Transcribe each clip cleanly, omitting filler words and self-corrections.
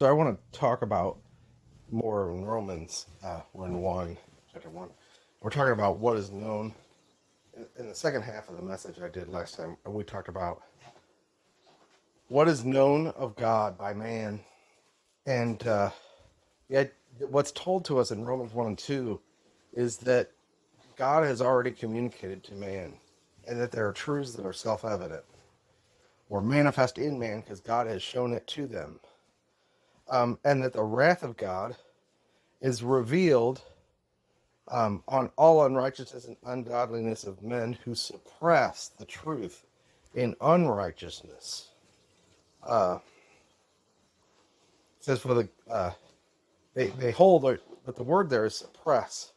So I want to talk about more in Romans, we're in 1, chapter 1. We're talking about what is known. In the second half of the message I did last time, we talked about what is known of God by man. And yet what's told to us in Romans 1 and 2 is that God has already communicated to man, and that there are truths that are self-evident or manifest in man because God has shown it to them. And that the wrath of God is revealed on all unrighteousness and ungodliness of men who suppress the truth in unrighteousness. It says for the they hold it, but the word there is suppress.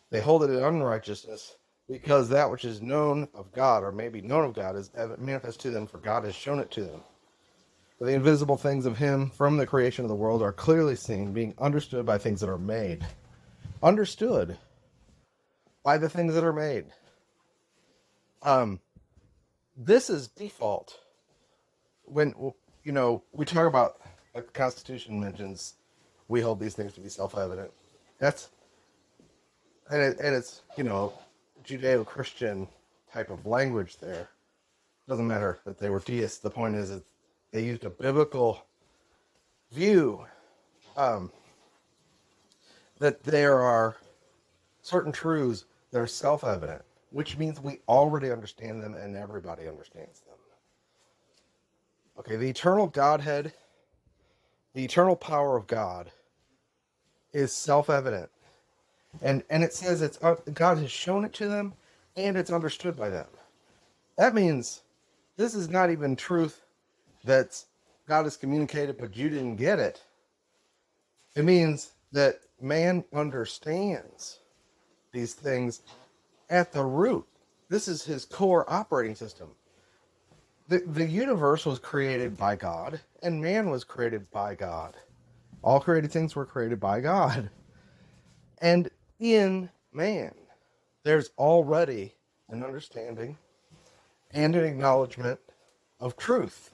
They hold it in unrighteousness because that which is known of God, or maybe known of God, is manifest to them, for God has shown it to them. For the invisible things of him from the creation of the world are clearly seen, being understood by things that are made. Understood by the things that are made. This is default. When, we talk about, like the Constitution mentions, we hold these things to be self-evident. It's Judeo-Christian type of language there. Doesn't matter that they were deists. The point is that they used a biblical view, that there are certain truths that are self-evident, which means we already understand them and everybody understands them. Okay, the eternal Godhead, the eternal power of God is self-evident. And it says God has shown it to them and it's understood by them. That means this is not even truth that God has communicated, but you didn't get it. It means that man understands these things at the root. This is his core operating system. The universe was created by God, and man was created by God. All created things were created by God. And in man, there's already an understanding and an acknowledgement of truth,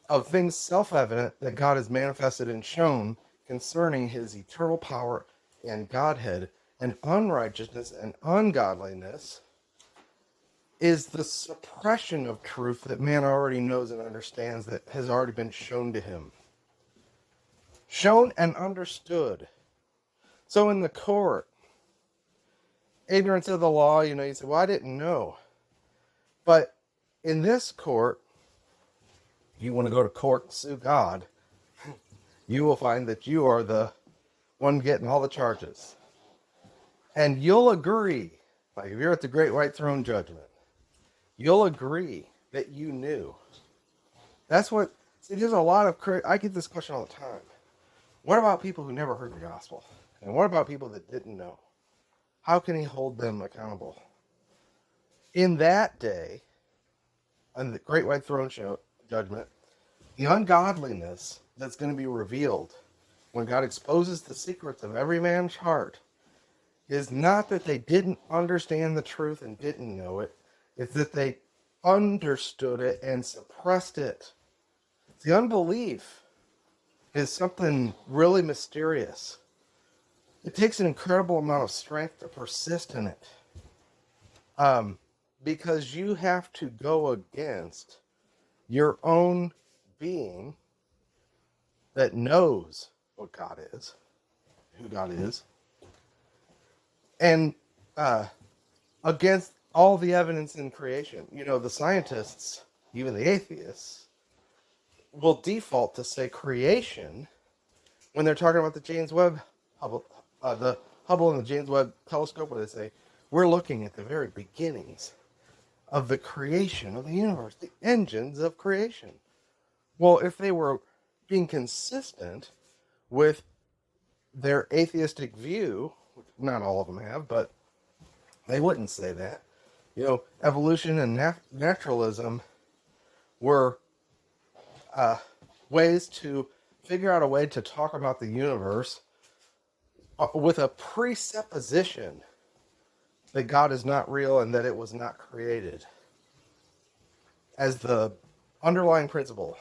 of things self-evident that God has manifested and shown concerning his eternal power and Godhead, and unrighteousness and ungodliness is the suppression of truth that man already knows and understands, that has already been shown to him. Shown and understood. So in the court, ignorance of the law, you say, well, I didn't know. But in this court, you want to go to court and sue God, you will find that you are the one getting all the charges. And you'll agree, like if you're at the Great White Throne Judgment, you'll agree that you knew. That's what, there's a lot of, I get this question all the time. What about people who never heard the gospel? And what about people that didn't know? How can he hold them accountable? In that day, on the Great White Throne Judgment, the ungodliness that's going to be revealed when God exposes the secrets of every man's heart is not that they didn't understand the truth and didn't know it. It's that they understood it and suppressed it. The unbelief is something really mysterious. It takes an incredible amount of strength to persist in it. Because you have to go against your own being that knows what God is, who God is, and against all the evidence in creation. The scientists, even the atheists, will default to say creation when they're talking about the James Webb the Hubble and the James Webb telescope, where they say we're looking at the very beginnings of the creation of the universe, the engines of creation. Well, if they were being consistent with their atheistic view, which not all of them have, but they wouldn't say that. Evolution and naturalism were ways to figure out a way to talk about the universe with a presupposition that God is not real and that it was not created as the underlying principle.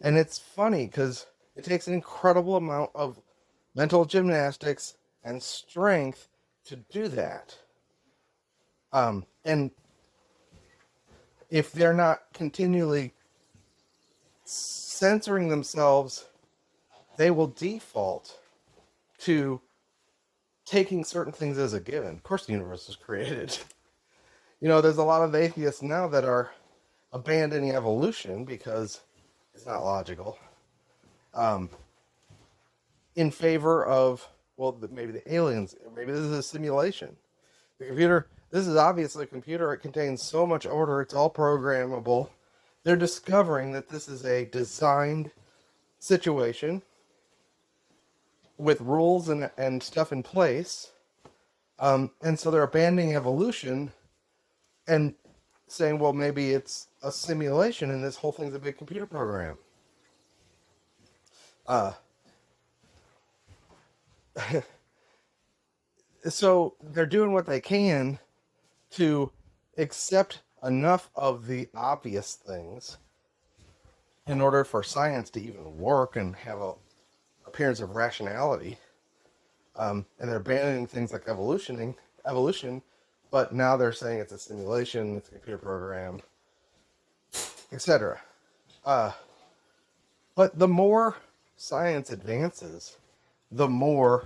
And it's funny because it takes an incredible amount of mental gymnastics and strength to do that. And if they're not continually censoring themselves, they will default to taking certain things as a given. Of course, the universe was created. There's a lot of atheists now that are abandoning evolution because it's not logical, in favor of, well, maybe the aliens, maybe this is a simulation. The computer, this is obviously a computer. It contains so much order. It's all programmable. They're discovering that this is a designed situation with rules and stuff in place. And so they're abandoning evolution and saying, well, maybe it's a simulation and this whole thing's a big computer program. So they're doing what they can to accept enough of the obvious things in order for science to even work and have a appearance of rationality. And they're abandoning things like evolution, but now they're saying it's a simulation, it's a computer program, etc. But the more science advances, the more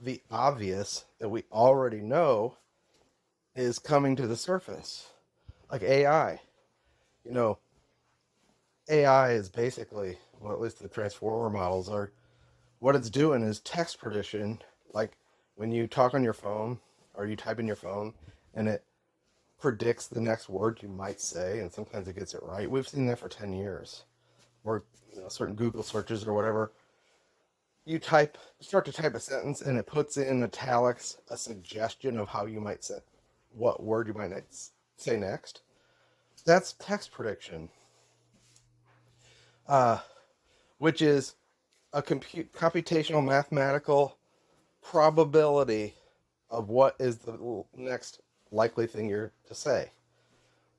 the obvious that we already know is coming to the surface. Like AI. AI is basically, well, at least the transformer models are, what it's doing is text prediction. Like when you talk on your phone or you type in your phone and it predicts the next word you might say, and sometimes it gets it right. We've seen that for 10 years. Or certain Google searches or whatever. You start to type a sentence and it puts in italics a suggestion of how you might say, what word you might say next. That's text prediction. Which is a computational mathematical probability of what is the next likely thing you're to say.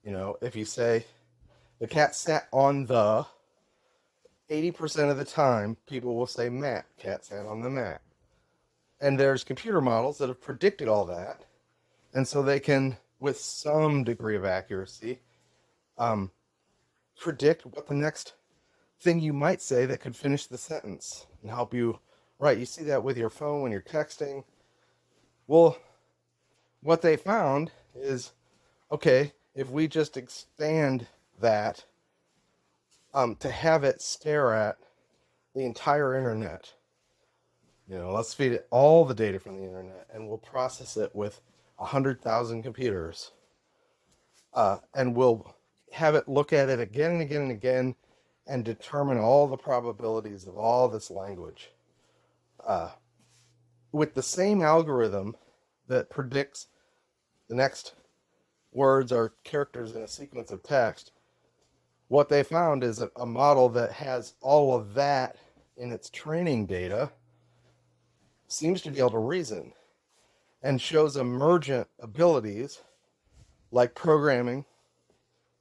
If you say the cat sat on the, 80% of the time people will say mat, cat sat on the mat. And there's computer models that have predicted all that, and so they can, with some degree of accuracy, predict what the next thing you might say that could finish the sentence and help you. Right, you see that with your phone when you're texting. Well, what they found is, okay, if we just expand that to have it stare at the entire internet, let's feed it all the data from the internet and we'll process it with 100,000 computers, and we'll have it look at it again and again and again and determine all the probabilities of all this language. With the same algorithm that predicts the next words or characters in a sequence of text, what they found is a model that has all of that in its training data seems to be able to reason and shows emergent abilities like programming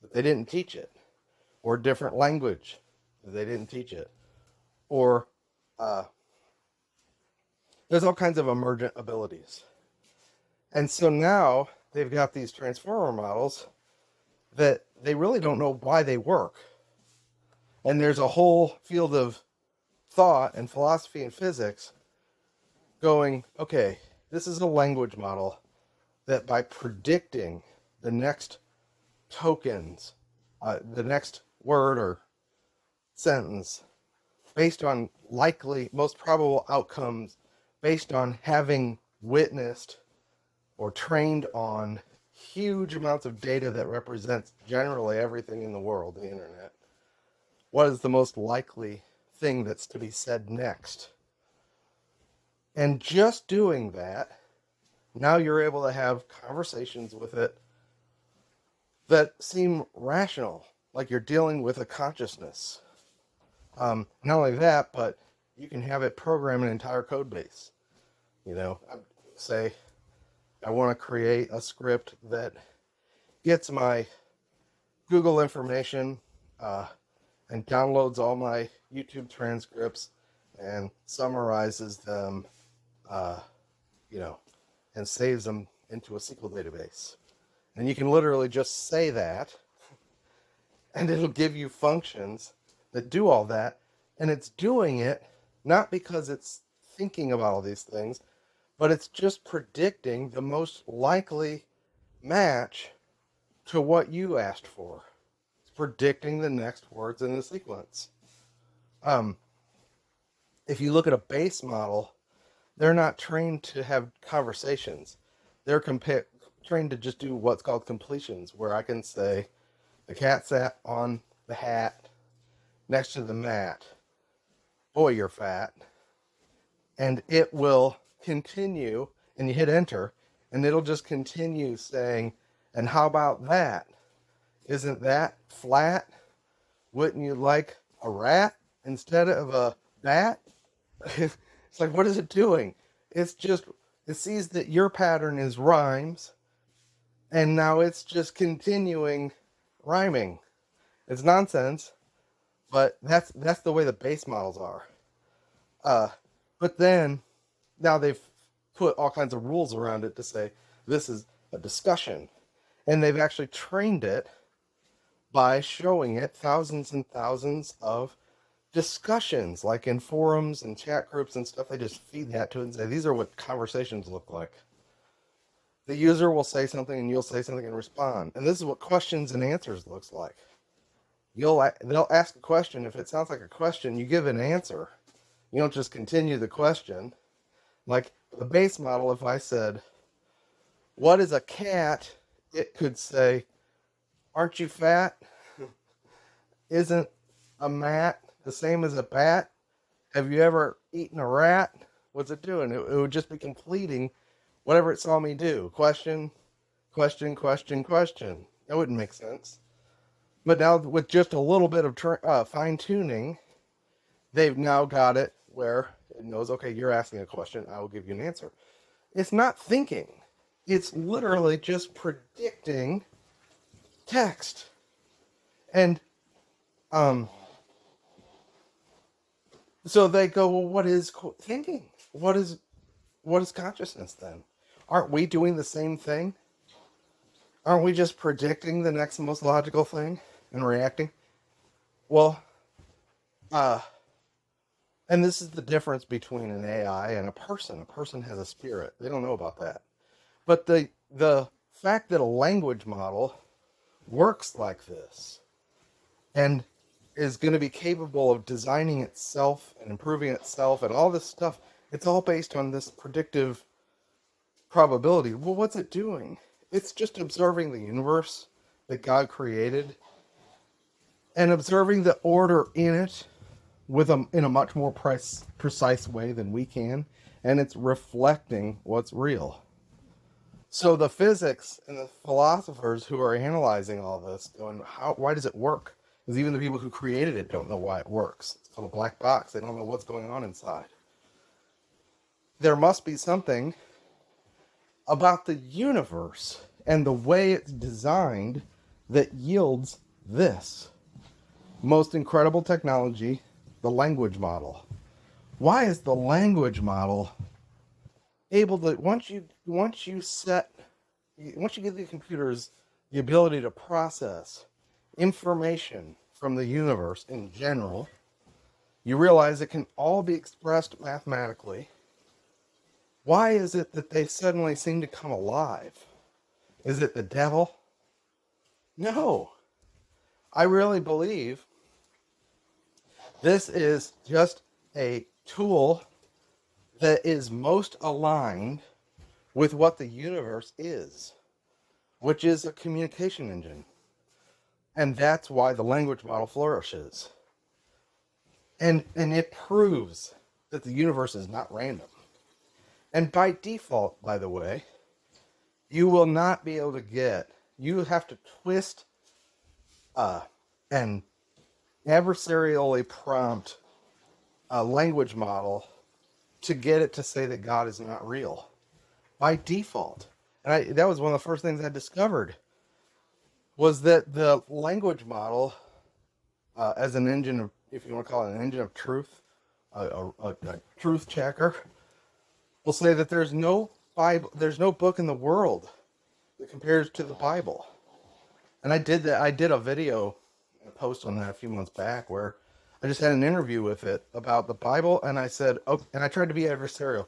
that they didn't teach it, or different language that they didn't teach it, or there's all kinds of emergent abilities. And so now they've got these transformer models that they really don't know why they work. And there's a whole field of thought and philosophy and physics going, okay, this is a language model that by predicting the next tokens, the next word or sentence, based on likely, most probable outcomes, based on having witnessed or trained on huge amounts of data that represents generally everything in the world, the internet, what is the most likely thing that's to be said next? And just doing that, now you're able to have conversations with it that seem rational, like you're dealing with a consciousness. Not only that, but you can have it program an entire code base. Say, I want to create a script that gets my Google information and and downloads all my YouTube transcripts and summarizes them, uh, you know, and saves them into a SQL database. And you can literally just say that, and it'll give you functions that do all that. And it's doing it not because it's thinking about all these things, but it's just predicting the most likely match to what you asked for. It's predicting the next words in the sequence. If you look at a base model, they're not trained to have conversations. They're trained to just do what's called completions, where I can say, the cat sat on the hat next to the mat. Boy, you're fat. And it will continue, and you hit enter, and it'll just continue saying, and how about that? Isn't that flat? Wouldn't you like a rat instead of a bat? It's like, what is it doing? It's just, it sees that your pattern is rhymes, and now it's just continuing rhyming. It's nonsense, but that's the way the base models are. But then, now they've put all kinds of rules around it to say, this is a discussion. And they've actually trained it by showing it thousands and thousands of discussions, like in forums and chat groups and stuff. They just feed that to it and say, these are what conversations look like. The user will say something and you'll say something and respond. And this is what questions and answers looks like. They'll ask a question. If it sounds like a question, you give an answer. You don't just continue the question. Like the base model, if I said, what is a cat? It could say, aren't you fat? Isn't a mat the same as a bat? Have you ever eaten a rat? What's it doing? It would just be completing whatever it saw me do. Question, question, question, question. That wouldn't make sense. But now with just a little bit of fine tuning, they've now got it where it knows, okay, you're asking a question, I will give you an answer. It's not thinking. It's literally just predicting text. And so they go, well, what is thinking? What is consciousness then? Aren't we doing the same thing? Aren't we just predicting the next most logical thing and reacting? Well, and this is the difference between an AI and a person. A person has a spirit. They don't know about that. But the fact that a language model works like this and is going to be capable of designing itself and improving itself and all this stuff, it's all based on this predictive probability. Well, what's it doing? It's just observing the universe that God created and observing the order in it in a much more precise way than we can, and it's reflecting what's real. So the physics and the philosophers who are analyzing all this, going, why does it work? Because even the people who created it don't know why it works. It's called a black box. They don't know what's going on inside. There must be something about the universe and the way it's designed that yields this most incredible technology, the language model. Why is the language model able to, once you give the computers the ability to process information from the universe in general, you realize it can all be expressed mathematically. Why is it that they suddenly seem to come alive? Is it the devil? No. I really believe this is just a tool that is most aligned with what the universe is, which is a communication engine. And that's why the language model flourishes. And it proves that the universe is not random. And by default, by the way, you will not be able to you have to twist and adversarially prompt a language model to get it to say that God is not real. By default. And that was one of the first things I discovered, was that the language model as an engine of, if you want to call it an engine of truth, a truth checker, will say that there's no Bible, there's no book in the world that compares to the Bible. And I did that. I did a video, a post on that a few months back where I just had an interview with it about the Bible, and I said, oh, and I tried to be adversarial.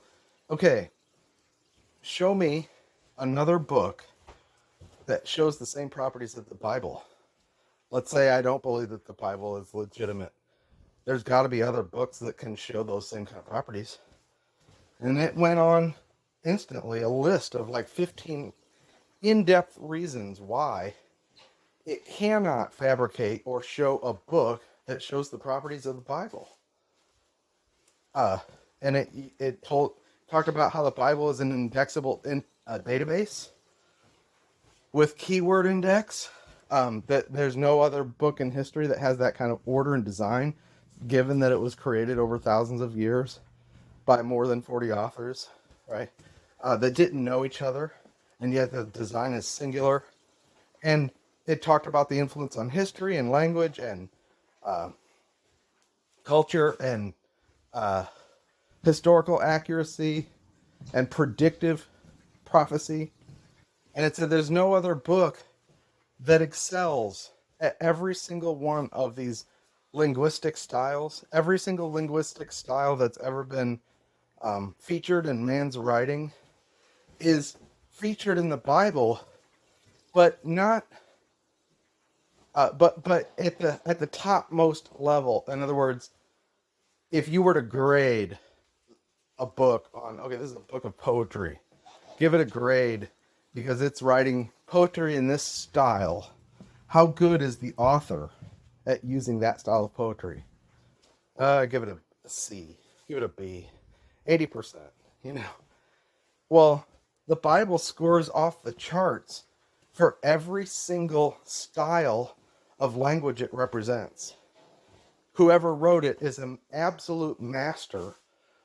Okay, show me another book that shows the same properties as the Bible. Let's say I don't believe that the Bible is legitimate. There's got to be other books that can show those same kind of properties. And it went on instantly a list of like 15 in-depth reasons why it cannot fabricate or show a book that shows the properties of the Bible. And it talked about how the Bible is an indexable database with keyword index. That there's no other book in history that has that kind of order and design, given that it was created over thousands of years by more than 40 authors, right? That didn't know each other, and yet the design is singular. And it talked about the influence on history and language and culture and historical accuracy and predictive prophecy. And it said there's no other book that excels at every single one of these linguistic styles. Every single linguistic style that's ever been featured in man's writing is featured in the Bible, but not but at the topmost level. In other words, if you were to grade a book on, okay, this is a book of poetry, give it a grade because it's writing poetry in this style, how good is the author at using that style of poetry? Give it a C, give it a B, 80%, Well, the Bible scores off the charts for every single style of language it represents. Whoever wrote it is an absolute master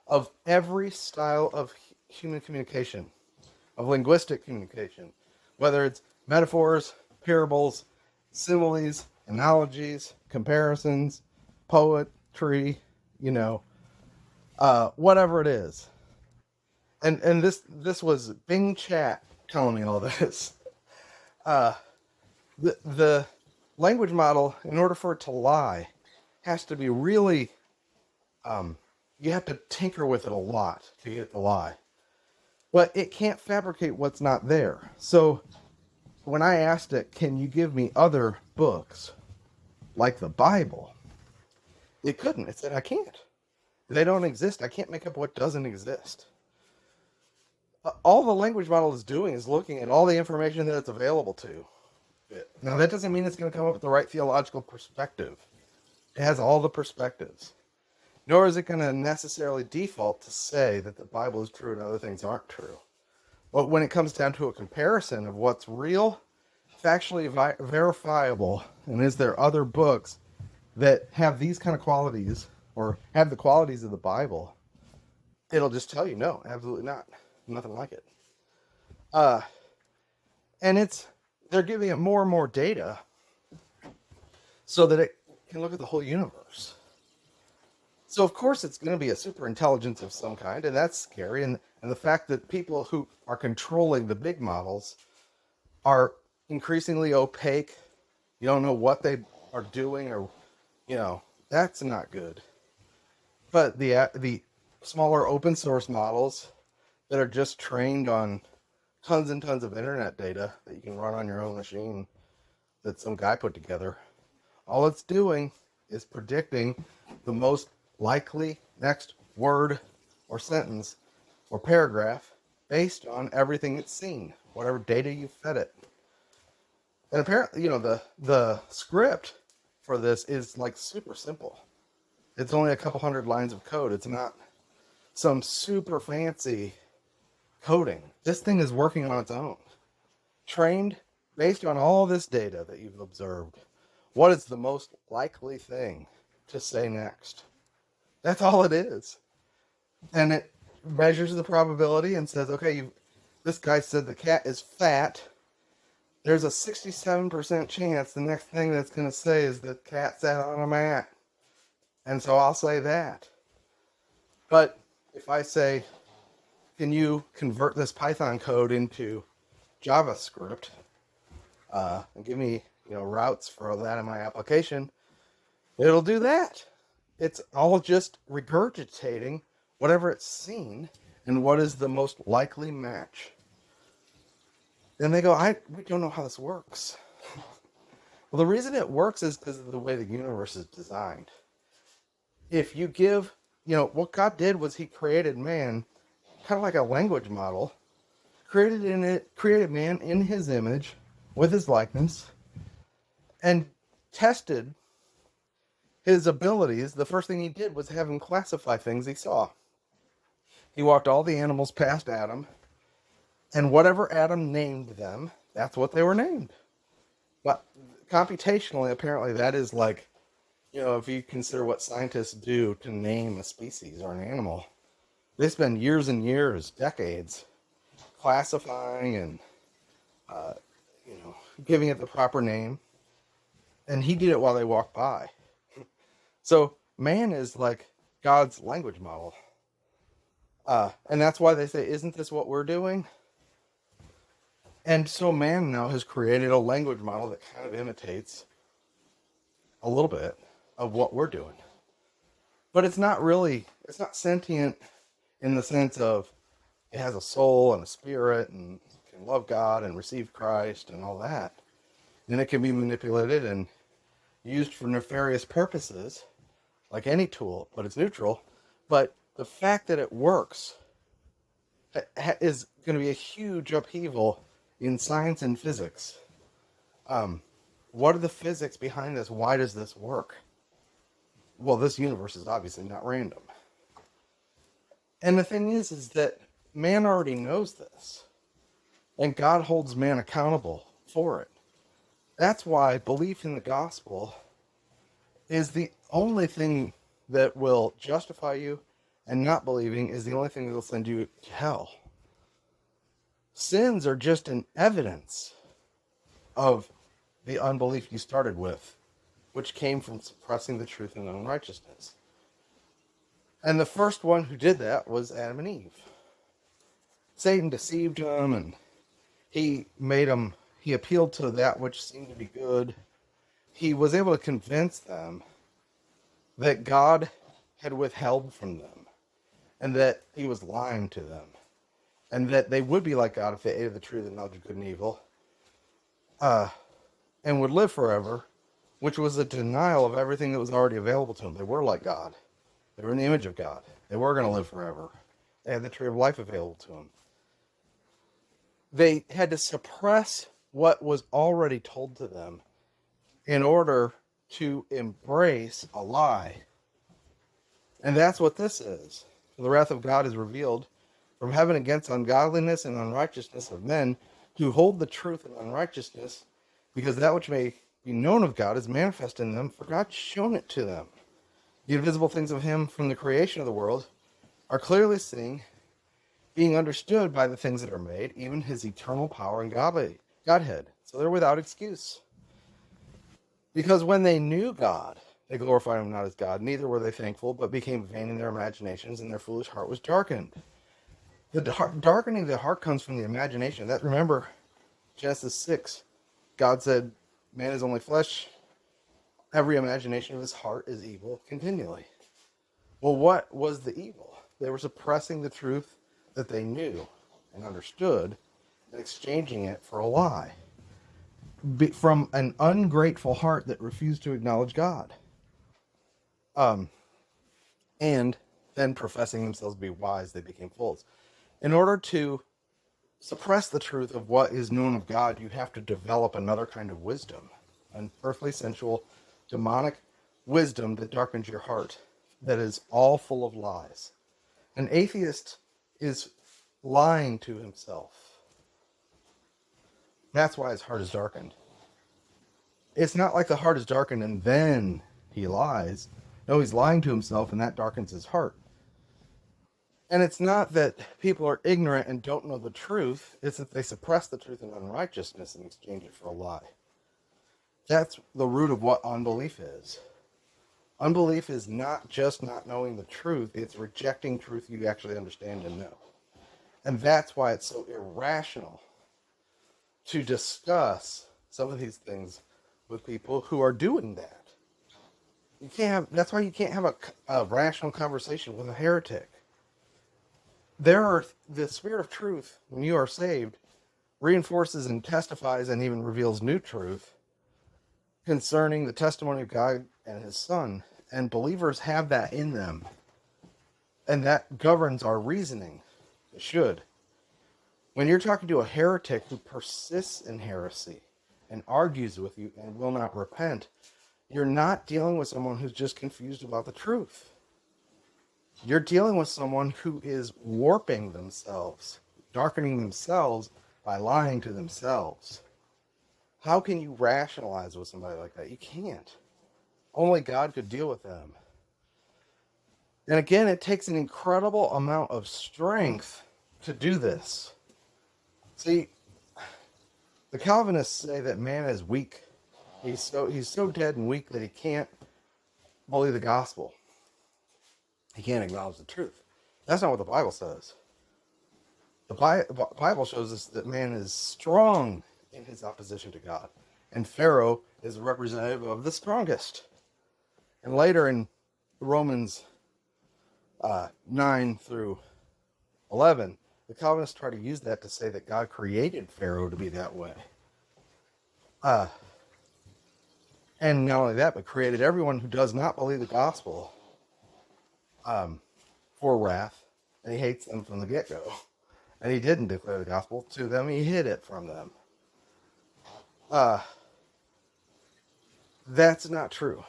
of every style of human communication, of linguistic communication, whether it's metaphors, parables, similes, analogies, comparisons, poetry, whatever it is. And this was Bing Chat telling me all this. The language model, in order for it to lie, has to be really, you have to tinker with it a lot to get it to lie. But it can't fabricate what's not there. So when I asked it, can you give me other books like the Bible? It couldn't. It said, I can't. They don't exist. I can't make up what doesn't exist. All the language model is doing is looking at all the information that it's available to it. Now, that doesn't mean it's going to come up with the right theological perspective. It has all the perspectives. Nor is it going to necessarily default to say that the Bible is true and other things aren't true. But when it comes down to a comparison of what's real, factually verifiable, and is there other books that have these kind of qualities or have the qualities of the Bible, it'll just tell you, no, absolutely not. Nothing like it. And they're giving it more and more data so that it can look at the whole universe. So of course it's going to be a super intelligence of some kind, and that's scary. And the fact that people who are controlling the big models are increasingly opaque, you don't know what they are doing, or that's not good. But the smaller open source models that are just trained on tons and tons of internet data that you can run on your own machine that some guy put together, all it's doing is predicting the most likely next word or sentence or paragraph based on everything it's seen, whatever data you fed it. And apparently, the script for this is like super simple. It's only a couple hundred lines of code. It's not some super fancy coding. This thing is working on its own. Trained based on all this data that you've observed. What is the most likely thing to say next? That's all it is. And it measures the probability and says, okay, this guy said the cat is fat. there's a 67% chance the next thing that's going to say is the cat sat on a mat. And so I'll say that. But if I say, can you convert this Python code into JavaScript and give me routes for that in my application, it'll do that. It's all just regurgitating whatever it's seen and what is the most likely match. Then they go, we don't know how this works. Well, the reason it works is because of the way the universe is designed. If you give, what God did was he created man kind of like a language model, created man in his image with his likeness, and tested his abilities. The first thing he did was have him classify things he saw. He walked all the animals past Adam, and whatever Adam named them, that's what they were named. But computationally, apparently, that is like, if you consider what scientists do to name a species or an animal, they spend years and years, decades, classifying and, giving it the proper name. And he did it while they walked by. So man is like God's language model. And that's why they say, isn't this what we're doing? And so man now has created a language model that kind of imitates a little bit of what we're doing. But it's not sentient in the sense of it has a soul and a spirit and can love God and receive Christ and all that. And it can be manipulated and used for nefarious purposes, like any tool, but it's neutral. But the fact that it works is going to be a huge upheaval in science and physics. What are the physics behind this? Why does this work? Well, this universe is obviously not random. And the thing is that man already knows this. And God holds man accountable for it. That's why belief in the gospel is the only thing that will justify you, and not believing is the only thing that will send you to hell. Sins are just an evidence of the unbelief you started with, which came from suppressing the truth and unrighteousness. And the first one who did that was Adam and Eve. Satan deceived them, and he appealed to that which seemed to be good. He was able to convince them that God had withheld from them, and that he was lying to them, and that they would be like God if they ate of the tree of the knowledge of good and evil, and would live forever, which was a denial of everything that was already available to them. They were like God. They were in the image of God. They were going to live forever. They had the tree of life available to them. They had to suppress what was already told to them in order to embrace a lie. And that's what this is. The wrath of God is revealed from heaven against ungodliness and unrighteousness of men who hold the truth in unrighteousness, because that which may be known of God is manifest in them, for God's shown it to them. The invisible things of him from the creation of the world are clearly seen, being understood by the things that are made, even his eternal power and Godhead. So they're without excuse. Because when they knew God, they glorified him not as God, neither were they thankful, but became vain in their imaginations, and their foolish heart was darkened. The darkening of the heart comes from the imagination. That, remember, Genesis 6, God said, man is only flesh. Every imagination of his heart is evil continually. Well, what was the evil? They were suppressing the truth that they knew and understood and exchanging it for a lie from an ungrateful heart that refused to acknowledge God. And then professing themselves to be wise, they became fools. In order to suppress the truth of what is known of God, you have to develop another kind of wisdom, an earthly, sensual, demonic wisdom that darkens your heart, that is all full of lies. An atheist is lying to himself. That's why his heart is darkened. It's not like the heart is darkened and then he lies. No, he's lying to himself, and that darkens his heart. And it's not that people are ignorant and don't know the truth. It's that they suppress the truth in unrighteousness and exchange it for a lie. That's the root of what unbelief is. Unbelief is not just not knowing the truth. It's rejecting truth you actually understand and know. And that's why it's so irrational to discuss some of these things with people who are doing that. That's why you can't have a rational conversation with a heretic. The spirit of truth, when you are saved, reinforces and testifies and even reveals new truth concerning the testimony of God and his Son. And believers have that in them. And that governs our reasoning. It should. When you're talking to a heretic who persists in heresy and argues with you and will not repent, you're not dealing with someone who's just confused about the truth. You're dealing with someone who is warping themselves, darkening themselves by lying to themselves. How can you rationalize with somebody like that? You can't. Only God could deal with them. And again, it takes an incredible amount of strength to do this. See, the Calvinists say that man is weak. He's so dead and weak that he can't believe the gospel. He can't acknowledge the truth. That's not what the Bible says. The Bible shows us that man is strong in his opposition to God. And Pharaoh is a representative of the strongest. And later in Romans 9 through 11, the Calvinists try to use that to say that God created Pharaoh to be that way. And not only that, but created everyone who does not believe the gospel for wrath. And he hates them from the get-go. And he didn't declare the gospel to them. He hid it from them. That's not true.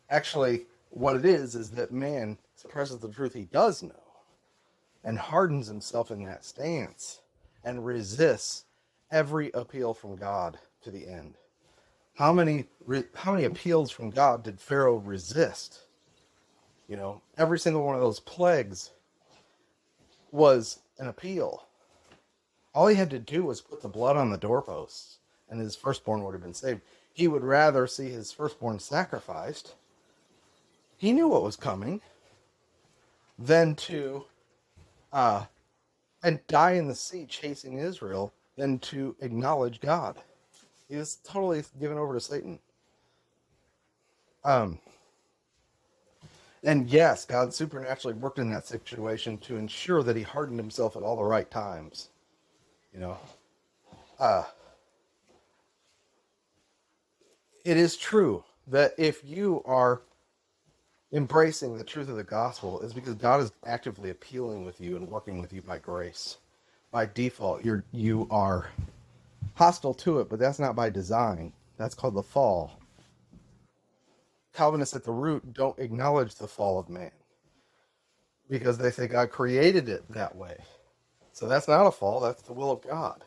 Actually, what it is that man suppresses the truth he does know and hardens himself in that stance and resists every appeal from God to the end. How many appeals from God did Pharaoh resist? You know, every single one of those plagues was an appeal. All he had to do was put the blood on the doorposts, and his firstborn would have been saved. He would rather see his firstborn sacrificed. He knew what was coming than to and die in the sea chasing Israel than to acknowledge God. He was totally given over to Satan. And yes, God supernaturally worked in that situation to ensure that he hardened himself at all the right times. You know, it is true that if you are embracing the truth of the gospel, it's because God is actively appealing with you and working with you by grace. By default, you are hostile to it, but that's not by design. That's called the fall. Calvinists at the root don't acknowledge the fall of man because they say God created it that way. So that's not a fall, that's the will of God.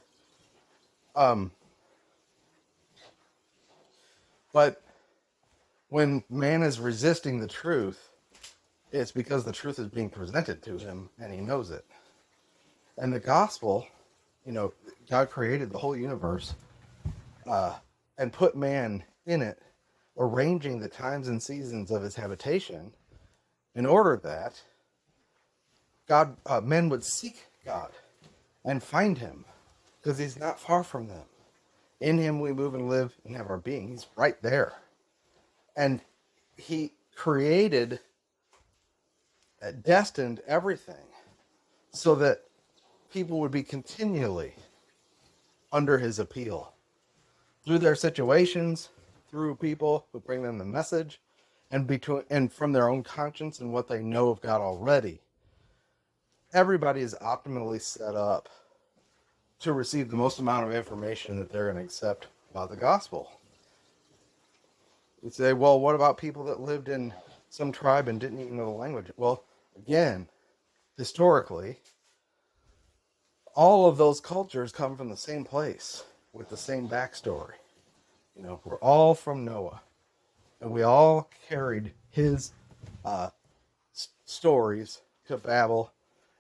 But when man is resisting the truth, it's because the truth is being presented to him and he knows it. And the gospel, you know, God created the whole universe and put man in it, arranging the times and seasons of his habitation in order that men would seek God and find him because he's not far from them. In him we move and live and have our being. He's right there. And he created, destined everything so that people would be continually under his appeal through their situations, through people who bring them the message, and from their own conscience and what they know of God already. Everybody is optimally set up to receive the most amount of information that they're going to accept about the gospel. You say, well, what about people that lived in some tribe and didn't even know the language? Well, again, historically, all of those cultures come from the same place with the same backstory. You know, we're all from Noah, and we all carried his stories to Babel,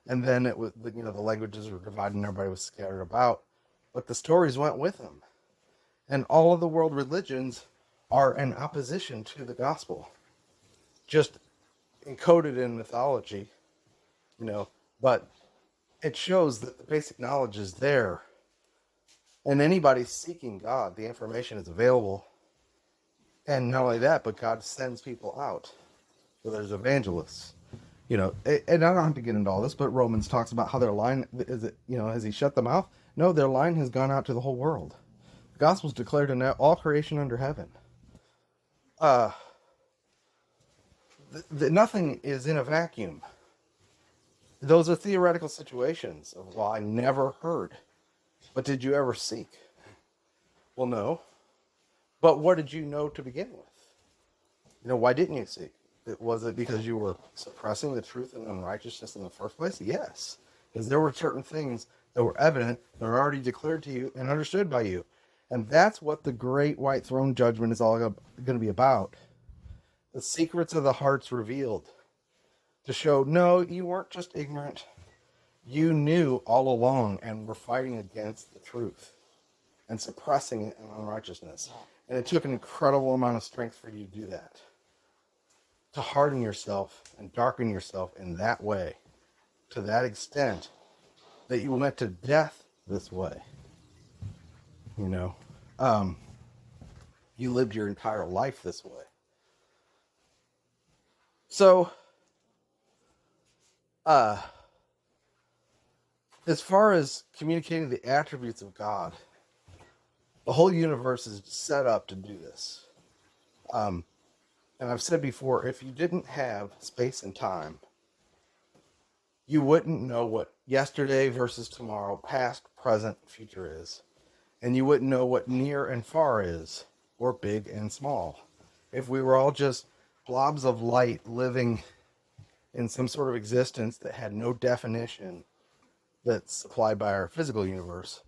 and then it was, the languages were divided and everybody was scattered about, but the stories went with them. And all of the world religions are in opposition to the gospel, just encoded in mythology, but it shows that the basic knowledge is there. And anybody seeking God, the information is available. And not only that, but God sends people out. So there's evangelists. And I don't have to get into all this, but Romans talks about how their line, has he shut the mouth? No, their line has gone out to the whole world. The gospel's declared in all creation under heaven. Nothing is in a vacuum. Those are theoretical situations of, well, I never heard. But did you ever seek? Well, no. But what did you know to begin with? Why didn't you seek? Was it because you were suppressing the truth and unrighteousness in the first place? Yes. Because there were certain things that were evident, that were already declared to you and understood by you. And that's what the great white throne judgment is all going to be about. The secrets of the hearts revealed. To show, no, you weren't just ignorant. You knew all along and were fighting against the truth and suppressing it in unrighteousness. And it took an incredible amount of strength for you to do that. To harden yourself and darken yourself in that way, to that extent, that you went to death this way. You lived your entire life this way. So, as far as communicating the attributes of God, the whole universe is set up to do this. And I've said before, if you didn't have space and time, you wouldn't know what yesterday versus tomorrow, past, present, future is. And you wouldn't know what near and far is, or big and small. If we were all just blobs of light living in some sort of existence that had no definition that's supplied by our physical universe,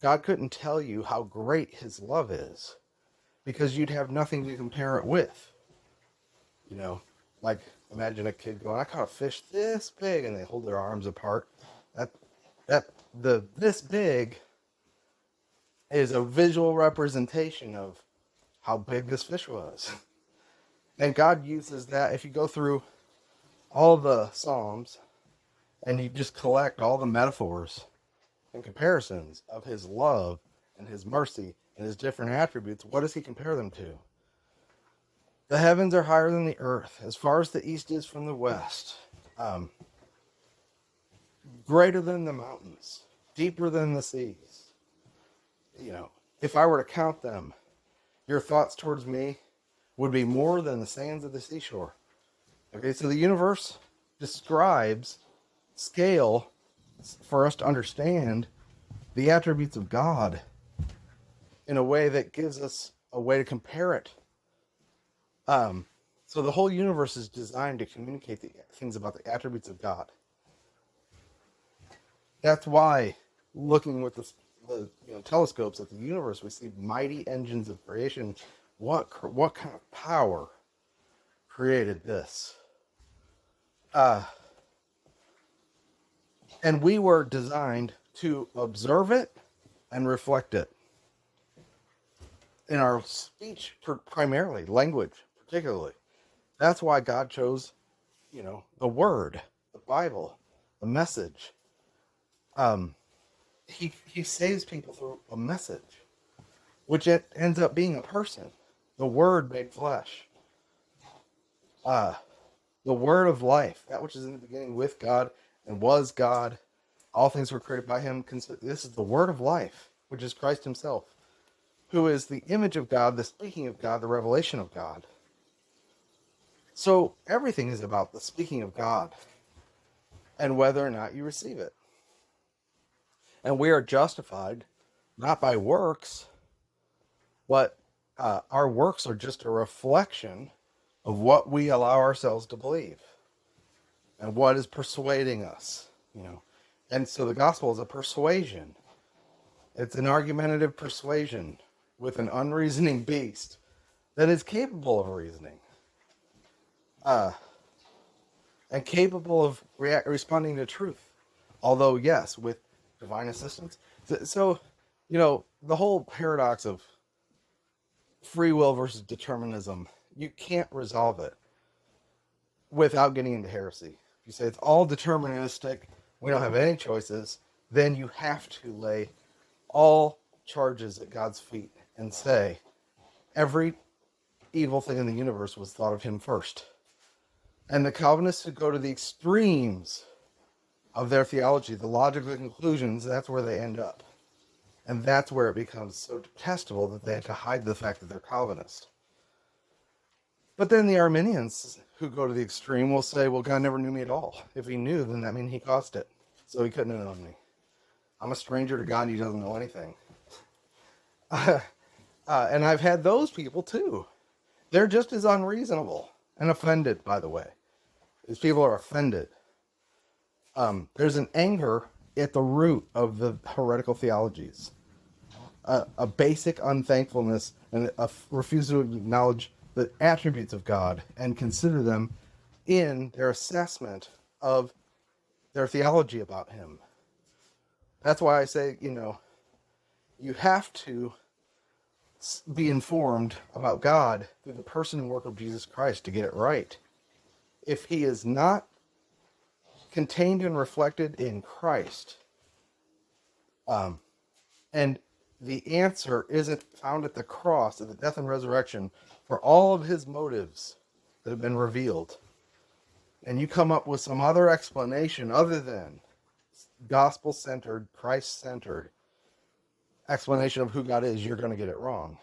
God couldn't tell you how great his love is, because you'd have nothing to compare it with. Like imagine a kid going, I caught a fish this big, and they hold their arms apart. This big is a visual representation of how big this fish was. And God uses that. If you go through all the Psalms and you just collect all the metaphors and comparisons of his love and his mercy and his different attributes, what does he compare them to? The heavens are higher than the earth, as far as the east is from the west. Greater than the mountains, deeper than the seas. If I were to count them, your thoughts towards me would be more than the sands of the seashore. Okay, so the universe describes scale for us to understand the attributes of God in a way that gives us a way to compare it. So the whole universe is designed to communicate the things about the attributes of God. That's why, looking with the telescopes at the universe, we see mighty engines of creation. What kind of power created this? And we were designed to observe it and reflect it in our speech, primarily language, particularly. That's why God chose, the Word, the Bible, the message. He saves people through a message, which it ends up being a person. The Word made flesh. The Word of life, that which is in the beginning with God and was God. All things were created by him. This is the Word of life, which is Christ himself, who is the image of God, the speaking of God, the revelation of God. So everything is about the speaking of God and whether or not you receive it. And we are justified not by works, but our works are just a reflection of what we allow ourselves to believe and what is persuading us, And so the gospel is a persuasion. It's an argumentative persuasion with an unreasoning beast that is capable of reasoning. and capable of responding to truth. Although, yes, with divine assistance. So, the whole paradox of free will versus determinism, you can't resolve it without getting into heresy. If you say it's all deterministic, we don't have any choices, then you have to lay all charges at God's feet and say every evil thing in the universe was thought of him first. And the Calvinists who go to the extremes of their theology, the logical conclusions, that's where they end up. And that's where it becomes so detestable that they have to hide the fact that they're Calvinist. But then the Arminians who go to the extreme will say, well, God never knew me at all. If he knew, then that means he caused it. So he couldn't have known me. I'm a stranger to God and he doesn't know anything. And I've had those people too. They're just as unreasonable and offended, by the way. These people are offended. There's an anger at the root of the heretical theologies. A basic unthankfulness and a refusal to acknowledge the attributes of God and consider them in their assessment of their theology about him. That's why I say, you have to be informed about God through the person and work of Jesus Christ to get it right. If he is not contained and reflected in Christ, and the answer isn't found at the cross, at the death and resurrection, for all of his motives that have been revealed, and you come up with some other explanation other than gospel-centered, Christ-centered explanation of who God is, you're going to get it wrong.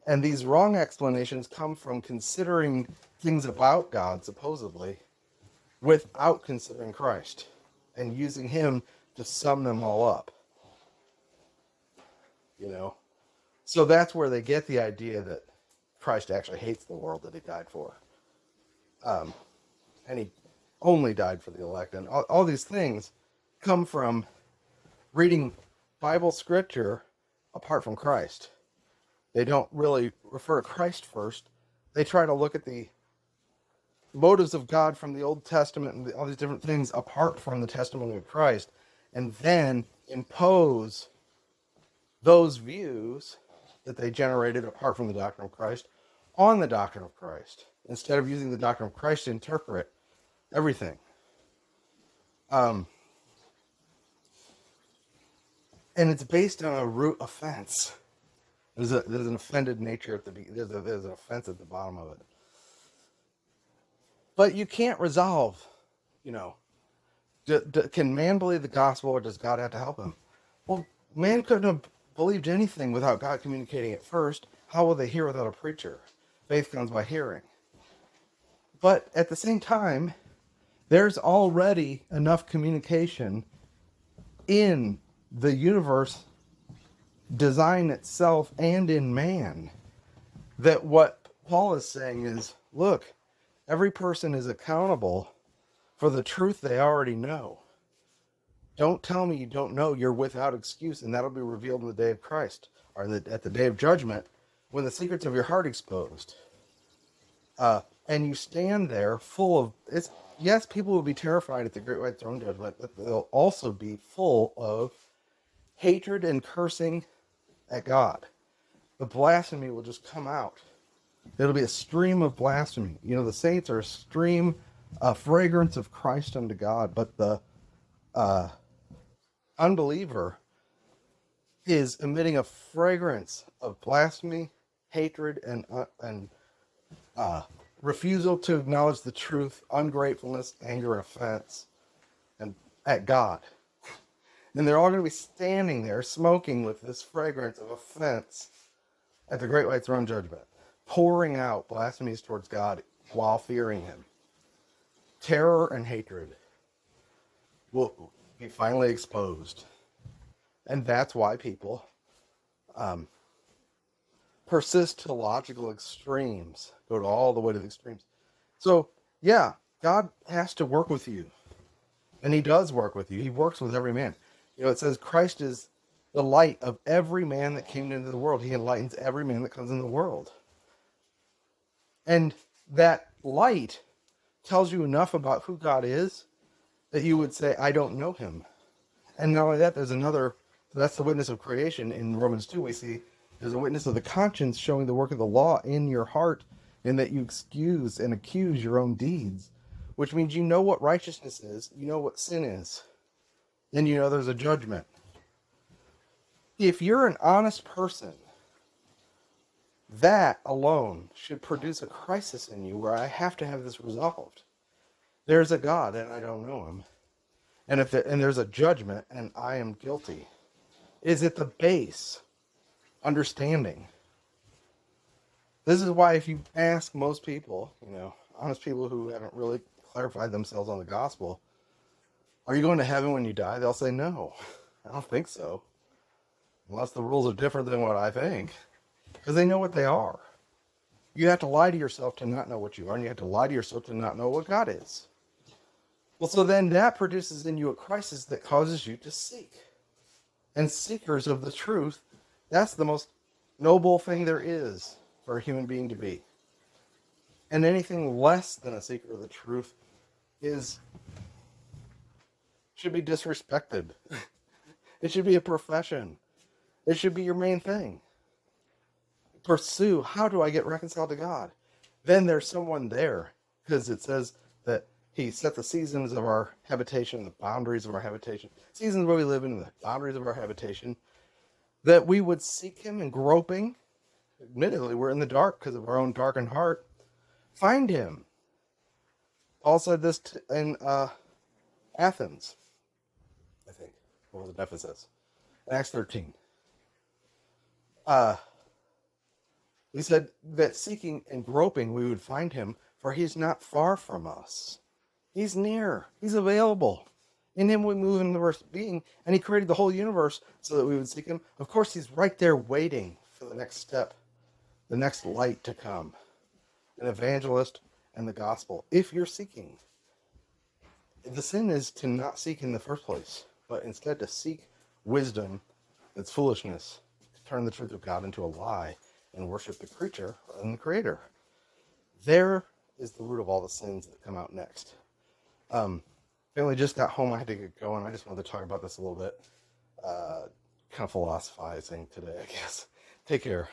And these wrong explanations come from considering things about God, supposedly, without considering Christ and using him to sum them all up. So that's where they get the idea that Christ actually hates the world that he died for. And he only died for the elect. And all these things come from reading Bible scripture apart from Christ. They don't really refer to Christ first. They try to look at the motives of God from the Old Testament and all these different things apart from the testimony of Christ, and then impose those views that they generated apart from the doctrine of Christ on the doctrine of Christ, instead of using the doctrine of Christ to interpret everything. And it's based on a root offense. There's an offended nature at the beginning. There's an offense at the bottom of it. But you can't resolve, can man believe the gospel or does God have to help him? Well, man couldn't have believed anything without God communicating it first. How will they hear without a preacher? Faith comes by hearing. But at the same time, there's already enough communication in the universe design itself and in man that what Paul is saying is, look, every person is accountable for the truth they already know. Don't tell me you don't know. You're without excuse, and that'll be revealed in the day of Christ, or at the day of judgment, when the secrets of your heart exposed. And you stand there full of... Yes, people will be terrified at the great white throne judgment, but they'll also be full of hatred and cursing at God. The blasphemy will just come out. It'll be a stream of blasphemy. The saints are a stream, a fragrance of Christ unto God, but the unbeliever is emitting a fragrance of blasphemy, hatred, and refusal to acknowledge the truth, ungratefulness, anger, offense, and at God. And they're all going to be standing there smoking with this fragrance of offense at the great white throne judgment, pouring out blasphemies towards God while fearing him. Terror and hatred will be finally exposed. And that's why people persist to logical extremes, go to all the way to the extremes. So, yeah, God has to work with you. And he does work with you. He works with every man. It says Christ is the light of every man that came into the world. He enlightens every man that comes in the world. And that light tells you enough about who God is that you would say, I don't know him. And not only that, that's the witness of creation. In Romans 2, we see there's a witness of the conscience showing the work of the law in your heart, in that you excuse and accuse your own deeds, which means you know what righteousness is, you know what sin is, and you know there's a judgment. If you're an honest person, that alone should produce a crisis in you where I have to have this resolved. There's a God and I don't know him. And there's a judgment and I am guilty. Is it the base understanding? This is why if you ask most people, honest people who haven't really clarified themselves on the gospel, are you going to heaven when you die? They'll say no. I don't think so. Unless the rules are different than what I think. Because they know what they are. You have to lie to yourself to not know what you are, and you have to lie to yourself to not know what God is. Well, so then that produces in you a crisis that causes you to seek. And seekers of the truth, that's the most noble thing there is for a human being to be. And anything less than a seeker of the truth should be disrespected. It should be a profession. It should be your main thing. Pursue, how do I get reconciled to God? Then there's someone there, because it says that he set the seasons of our habitation, the boundaries of our habitation, seasons where we live in, the boundaries of our habitation, that we would seek him in groping. Admittedly, we're in the dark because of our own darkened heart. Find him. Paul said this in Athens, I think. Or was it Ephesus? Acts 13. He said that seeking and groping we would find him, for he's not far from us. He's near. He's available. In him we move in the verse being, and he created the whole universe so that we would seek him. Of course, he's right there waiting for the next step, the next light to come. An evangelist and the gospel. If you're seeking, the sin is to not seek in the first place, but instead to seek wisdom that's foolishness, to turn the truth of God into a lie and worship the creature and the creator. There is the root of all the sins that come out next. Family just got home. I had to get going. I just wanted to talk about this a little bit. Kind of philosophizing today, I guess. Take care.